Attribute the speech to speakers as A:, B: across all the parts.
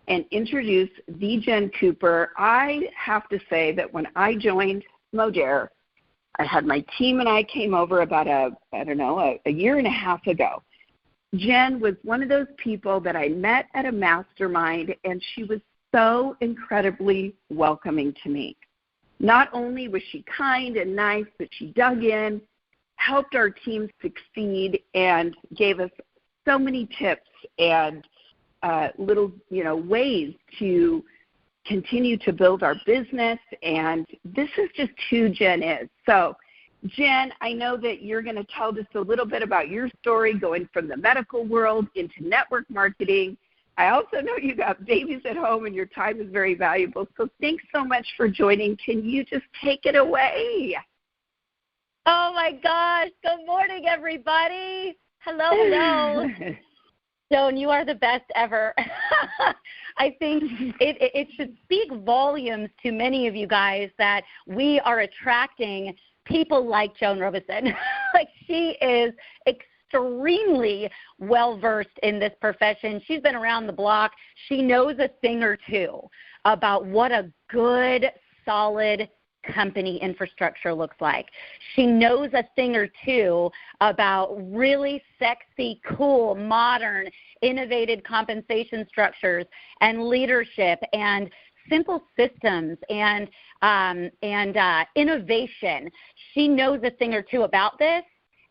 A: and introduce the Jenn Cooper. I have to say that when I joined Modere, I had my team and I came over about a year and a half ago. Jenn was one of those people that I met at a mastermind, and she was so incredibly welcoming to me. Not only was she kind and nice, but she dug in, helped our team succeed, and gave us so many tips and little, ways to continue to build our business. And this is just who Jenn is. So, Jenn, I know that you're going to tell us a little bit about your story going from the medical world into network marketing. I also know you got babies at home and your time is very valuable. So thanks so much for joining. Can you just take it away?
B: Oh, my gosh. Good morning, everybody. Hello. Joan, you are the best ever. I think it should speak volumes to many of you guys that we are attracting people like Joan Robeson. Like, she is extremely well-versed in this profession. She's been around the block. She knows a thing or two about what a good, solid company infrastructure looks like. She knows a thing or two about really sexy, cool, modern, innovative compensation structures and leadership and simple systems and innovation. She knows a thing or two about this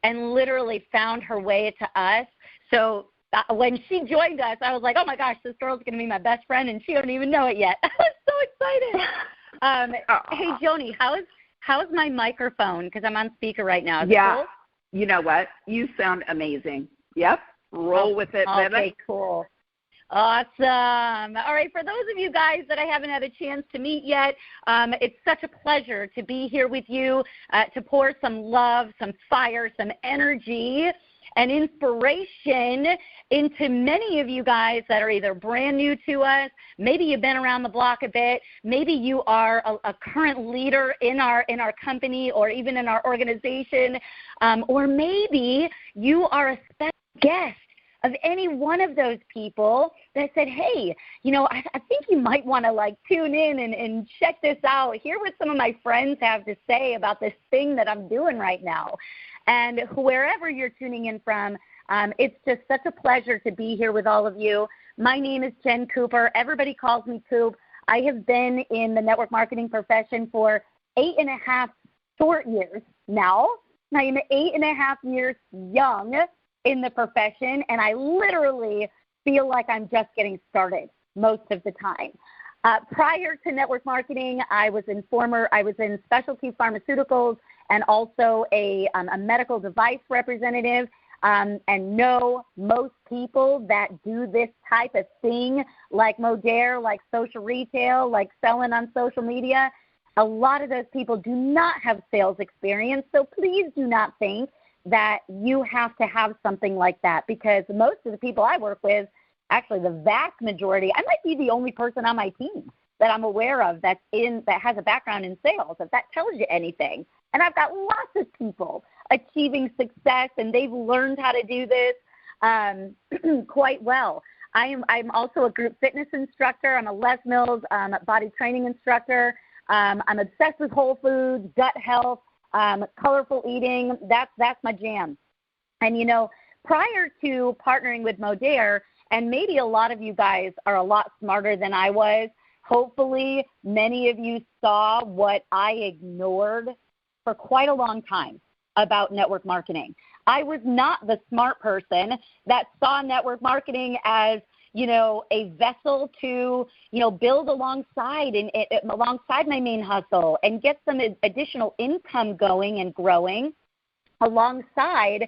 B: and literally found her way to us. So when she joined us, I was like, oh my gosh, this girl's going to be my best friend, and she don't even know it yet. I was so excited. Hey, Joni, how's my microphone? Because I'm on speaker right now. Is it cool?
A: You know what? You sound amazing. Yep. Roll with it, baby.
B: Okay, cool. Awesome. All right, for those of you guys that I haven't had a chance to meet yet, it's such a pleasure to be here with you, to pour some love, some fire, some energy, and inspiration into many of you guys that are either brand new to us, maybe you've been around the block a bit, maybe you are a current leader in our company or even in our organization, or maybe you are a special guest of any one of those people that said, hey, I think you might want to tune in and check this out, hear what some of my friends have to say about this thing that I'm doing right now. And wherever you're tuning in from, it's just such a pleasure to be here with all of you. My name is Jenn Cooper. Everybody calls me Coop. I have been in the network marketing profession for 8.5 short years now. I am 8.5 years young in the profession, and I literally feel like I'm just getting started most of the time. Prior to network marketing, I was in specialty pharmaceuticals and also a medical device representative, and know most people that do this type of thing, like Modere, like social retail, like selling on social media. A lot of those people do not have sales experience, so please do not think that you have to have something like that, because most of the people I work with, actually the vast majority, I might be the only person on my team that I'm aware of that has a background in sales, if that tells you anything. And I've got lots of people achieving success, and they've learned how to do this quite well. I'm also a group fitness instructor. I'm a Les Mills body training instructor. I'm obsessed with whole foods, gut health, colorful eating. That's my jam. And, prior to partnering with Modere, and maybe a lot of you guys are a lot smarter than I was, hopefully many of you saw what I ignored for quite a long time about network marketing. I was not the smart person that saw network marketing as, a vessel to, build alongside alongside my main hustle and get some additional income going and growing alongside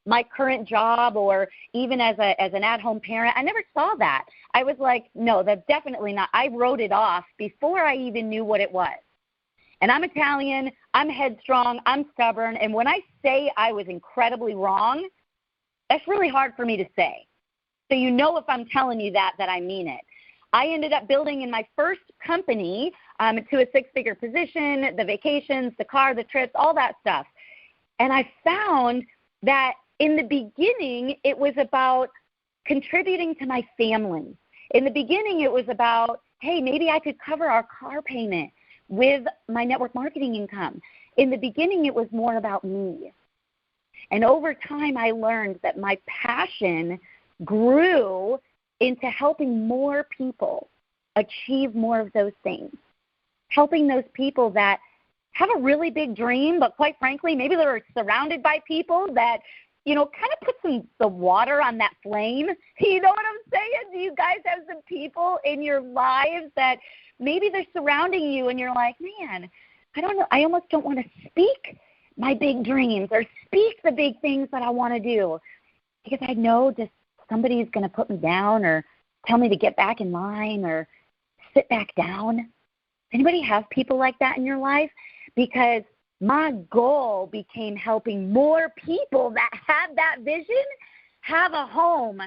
B: my current job, or even as an at-home parent. I never saw that. I was like, no, that's definitely not. I wrote it off before I even knew what it was. And I'm Italian, I'm headstrong, I'm stubborn, and when I say I was incredibly wrong, that's really hard for me to say. So if I'm telling you that I mean it. I ended up building in my first company to a 6-figure position, the vacations, the car, the trips, all that stuff. And I found that in the beginning, it was about contributing to my family. In the beginning, it was about, hey, maybe I could cover our car payment with my network marketing income. In the beginning, it was more about me. And over time, I learned that my passion grew into helping more people achieve more of those things, helping those people that have a really big dream, but quite frankly, maybe they're surrounded by people that, kind of put the water on that flame. You know what I'm saying? Do you guys have some people in your lives that maybe they're surrounding you and you're like, man, I don't know, I almost don't want to speak my big dreams or speak the big things that I want to do because I know just somebody's going to put me down or tell me to get back in line or sit back down. Anybody have people like that in your life? Because my goal became helping more people that had that vision have a home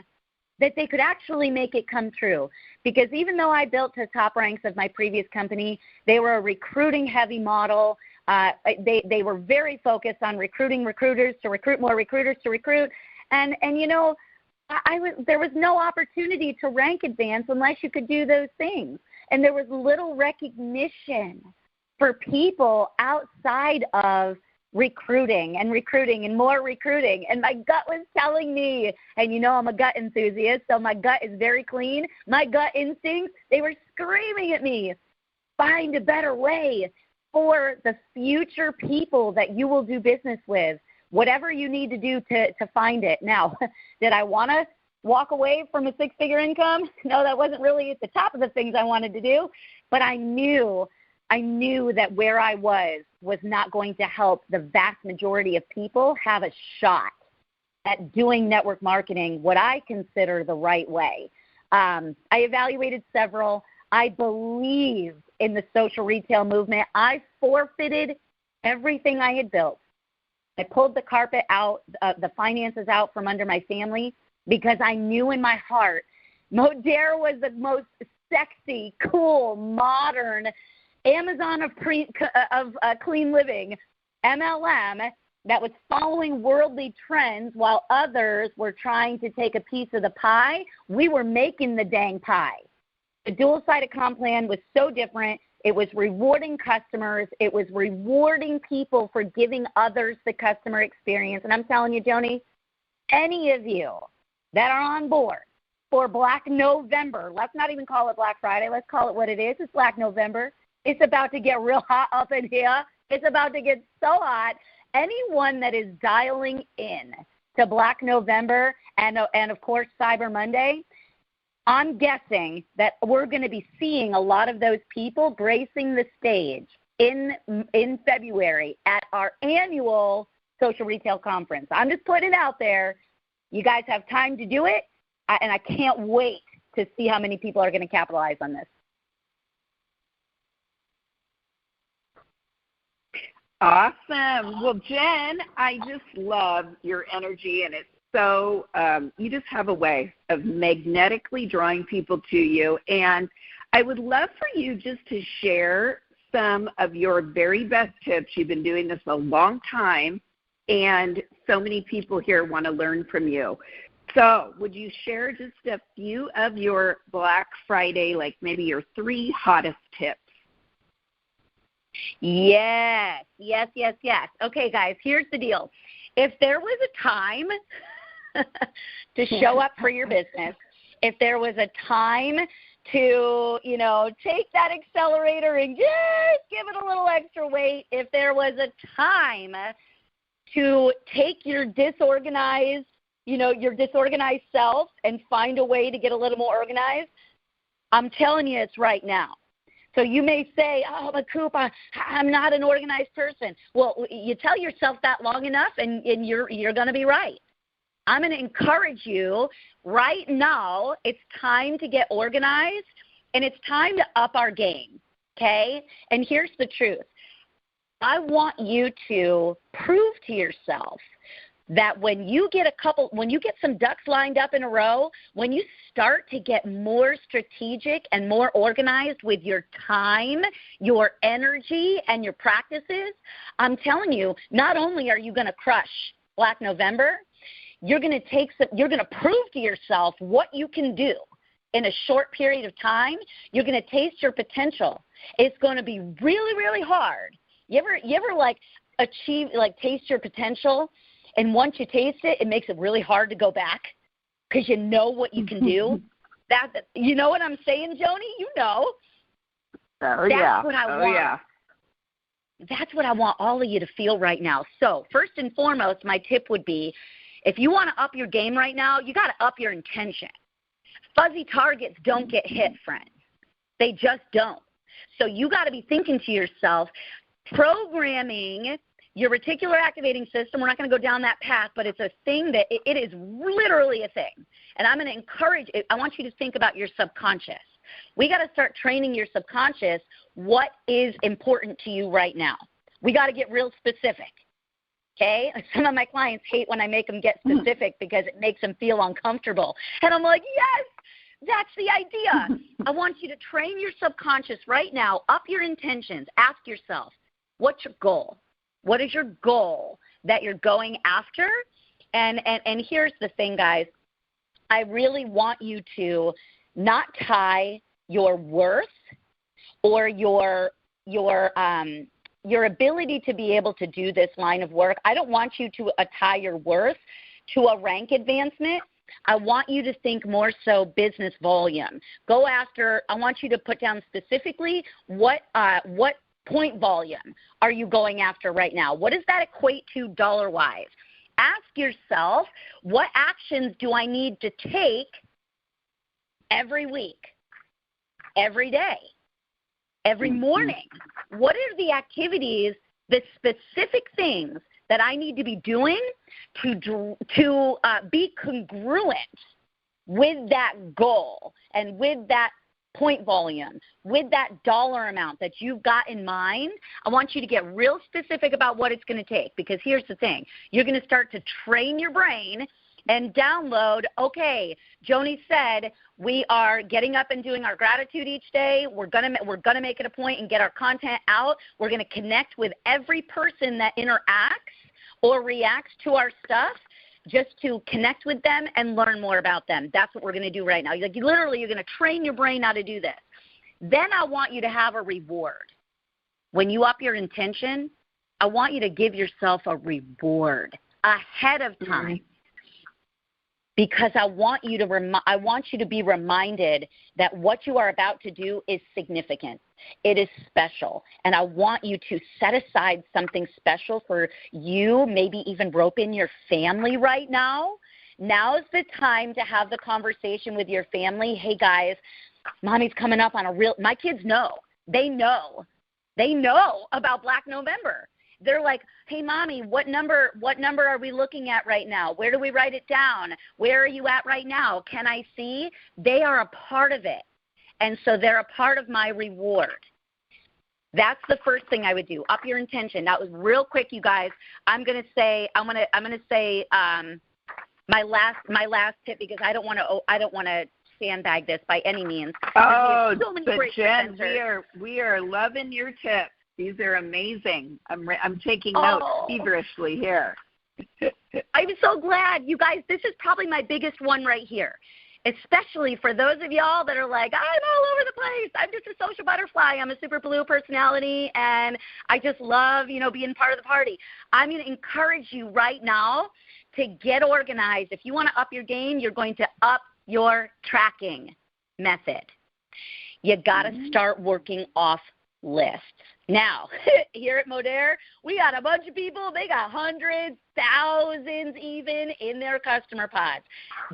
B: that they could actually make it come true. Because even though I built to top ranks of my previous company, they were a recruiting-heavy model. They were very focused on recruiting recruiters to recruit more recruiters to recruit. And there was no opportunity to rank advance unless you could do those things. And there was little recognition for people outside of recruiting and more recruiting. And my gut was telling me, and I'm a gut enthusiast, so my gut is very clean. My gut instincts, they were screaming at me, find a better way for the future people that you will do business with, whatever you need to do to find it. Now, did I want to walk away from a six-figure income? No, that wasn't really at the top of the things I wanted to do, but I knew that where I was not going to help the vast majority of people have a shot at doing network marketing what I consider the right way. I evaluated several. I believe in the social retail movement. I forfeited everything I had built. I pulled the carpet out, the finances out from under my family because I knew in my heart Modere was the most sexy, cool, modern Amazon of clean living, MLM, that was following worldly trends while others were trying to take a piece of the pie. We were making the dang pie. The dual-sided comp plan was so different. It was rewarding customers. It was rewarding people for giving others the customer experience. And I'm telling you, Joni, any of you that are on board for Black November, let's not even call it Black Friday. Let's call it what it is. It's Black November. It's about to get real hot up in here. It's about to get so hot. Anyone that is dialing in to Black November and of course, Cyber Monday, I'm guessing that we're going to be seeing a lot of those people gracing the stage in February at our annual social retail conference. I'm just putting it out there. You guys have time to do it, and I can't wait to see how many people are going to capitalize on this.
A: Awesome. Well, Jenn, I just love your energy, and it's so you just have a way of magnetically drawing people to you. And I would love for you just to share some of your very best tips. You've been doing this a long time, and so many people here want to learn from you. So would you share just a few of your Black Friday, like maybe your 3 hottest tips?
B: Yes. Okay, guys, here's the deal. If there was a time to show up for your business, if there was a time to, take that accelerator and just give it a little extra weight, if there was a time to take your disorganized self and find a way to get a little more organized, I'm telling you it's right now. So you may say, oh, but Coop, I'm not an organized person. Well, you tell yourself that long enough, and you're going to be right. I'm going to encourage you right now. It's time to get organized, and it's time to up our game, okay? And here's the truth. I want you to prove to yourself that when you get some ducks lined up in a row, when you start to get more strategic and more organized with your time, your energy, and your practices, I'm telling you, not only are you going to crush Black November, you're going to prove to yourself what you can do in a short period of time, you're going to taste your potential. It's going to be really, really hard. You ever like taste your potential, and once you taste it, it makes it really hard to go back because you know what you can do? You know what I'm saying, Joni? You know.
A: Oh,
B: That's what I want.
A: Oh, yeah.
B: That's what I want all of you to feel right now. So first and foremost, my tip would be, if you want to up your game right now, you got to up your intention. Fuzzy targets don't get hit, friends. They just don't. So you got to be thinking to yourself, programming your reticular activating system. We're not going to go down that path, but it's a thing that it is literally a thing. And I'm going to encourage it. I want you to think about your subconscious. We got to start training your subconscious. What is important to you right now? We got to get real specific. Okay? Some of my clients hate when I make them get specific because it makes them feel uncomfortable. And I'm like, yes, that's the idea. I want you to train your subconscious right now. Up your intentions. Ask yourself, what's your goal? What is your goal that you're going after? And here's the thing, guys. I really want you to not tie your worth or your ability to be able to do this line of work. I don't want you to tie your worth to a rank advancement. I want you to think more so business volume. I want you to put down specifically what point volume are you going after right now? What does that equate to dollar-wise? Ask yourself, what actions do I need to take every week, every day, every morning? What are the activities, the specific things that I need to be doing to be congruent with that goal and with that point volume, with that dollar amount that you've got in mind? I want you to get real specific about what it's going to take, because here's the thing. You're going to start to train your brain and download, okay, Joni said we are getting up and doing our gratitude each day. We're gonna make it a point and get our content out. We're going to connect with every person that interacts or reacts to our stuff, just to connect with them and learn more about them. That's what we're going to do right now. You're going to train your brain how to do this. Then I want you to have a reward. When you up your intention, I want you to give yourself a reward ahead of time. Because I want you to be reminded that what you are about to do is significant. It is special. And I want you to set aside something special for you, maybe even rope in your family right now. Now is the time to have the conversation with your family. Hey, guys, Mommy's coming up on my kids know. They know about Black November. They're like, hey, Mommy, what number are we looking at right now? Where do we write it down? Where are you at right now? Can I see? They are a part of it. And so they're a part of my reward. That's the first thing I would do. Up your intention. That was real quick, you guys. I'm gonna say my last tip, because I don't want to sandbag this by any means.
A: Oh, but Jenn, we are loving your tips. These are amazing. I'm taking notes feverishly here.
B: I'm so glad, you guys. This is probably my biggest one right here, especially for those of y'all that are like, I'm all over the place. I'm just a social butterfly. I'm a super blue personality, and I just love, being part of the party. I'm going to encourage you right now to get organized. If you want to up your game, you're going to up your tracking method. You got to start working off lists. Now, here at Modere, we got a bunch of people. They got hundreds, thousands even in their customer pods.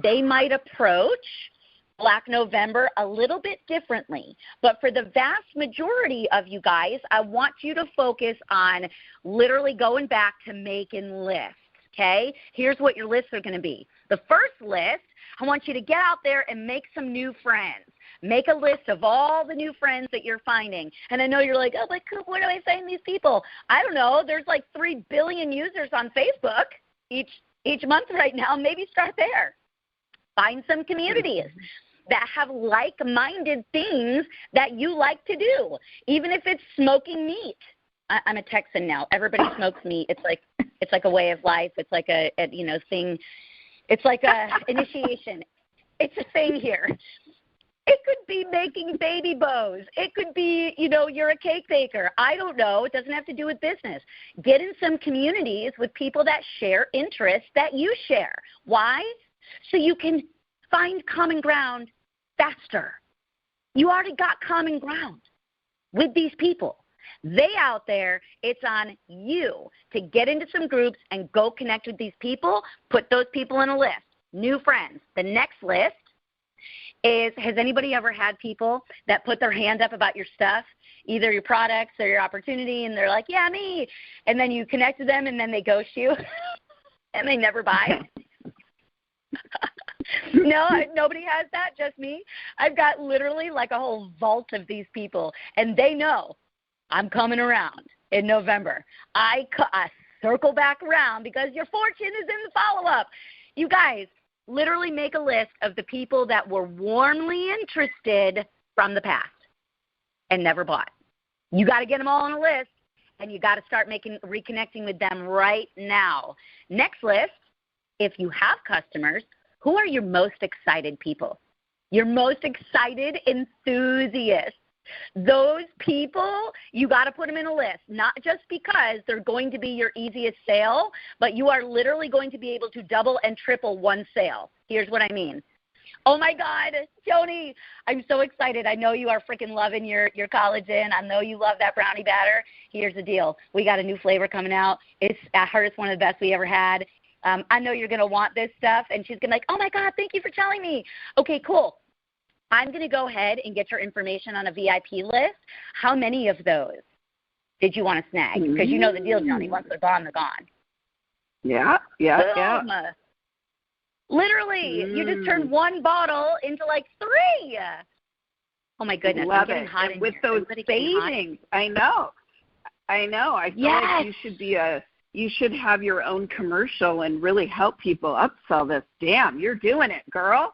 B: They might approach Black November a little bit differently. But for the vast majority of you guys, I want you to focus on literally going back to making lists, okay? Here's what your lists are going to be. The first list, I want you to get out there and make some new friends. Make a list of all the new friends that you're finding. And I know you're like, oh, but where do I find these people? I don't know. There's like 3 billion users on Facebook each month right now. Maybe start there. Find some communities that have like-minded things that you like to do, even if it's smoking meat. I'm a Texan now. Everybody smokes meat. It's like a way of life. It's like a thing. It's like a initiation. It's a thing here. It could be making baby bows. It could be, you're a cake baker. I don't know. It doesn't have to do with business. Get in some communities with people that share interests that you share. Why? So you can find common ground faster. You already got common ground with these people. They out there, it's on you to get into some groups and go connect with these people, put those people in a list. New friends. The next list is, has anybody ever had people that put their hand up about your stuff, either your products or your opportunity, and they're like, yeah, me, and then you connect to them and then they ghost you and they never buy? No, nobody has that, just me. I've got literally like a whole vault of these people, and they know I'm coming around in November. I circle back around because your fortune is in the follow-up. You guys, literally make a list of the people that were warmly interested from the past and never bought. You got to get them all on a list, and you got to start reconnecting with them right now. Next list, if you have customers, who are your most excited people? Your most excited enthusiasts. Those people, you got to put them in a list, not just because they're going to be your easiest sale, but you are literally going to be able to double and triple one sale. Here's what I mean. Oh, my God, Joni, I'm so excited. I know you are freaking loving your collagen. I know you love that brownie batter. Here's the deal. We got a new flavor coming out. I heard it's one of the best we ever had. I know you're going to want this stuff. And she's going to be like, oh, my God, thank you for telling me. Okay, cool. I'm going to go ahead and get your information on a VIP list. How many of those did you want to snag? Because you know the deal, Joni. Once they're gone, they're gone.
A: Yeah.
B: Literally, you just turned one bottle into like 3. Oh, my goodness.
A: Love
B: I'm getting
A: it.
B: hot
A: and
B: in
A: with
B: here.
A: those savings, I know. I feel like you should have your own commercial and really help people upsell this. Damn, you're doing it, girl.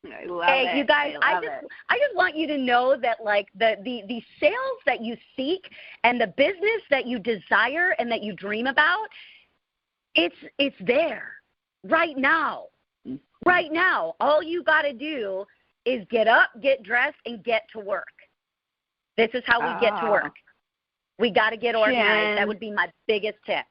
A: I love it.
B: Hey, you guys, I just want you to know that like the sales that you seek and the business that you desire and that you dream about, it's there right now. Right now. All you got to do is get up, get dressed, and get to work. This is how we get to work. We got to get organized.
A: Jenn,
B: that would be my biggest tip.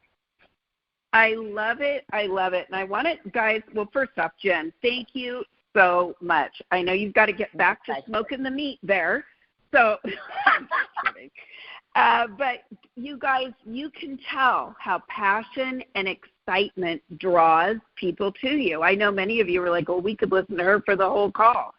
A: I love it. And I want it, guys. Well, first off, Jenn, thank you so much. I know you've got to get back to smoking the meat there. So I'm just kidding. But you guys, you can tell how passion and excitement draws people to you. I know many of you were like, well, we could listen to her for the whole call.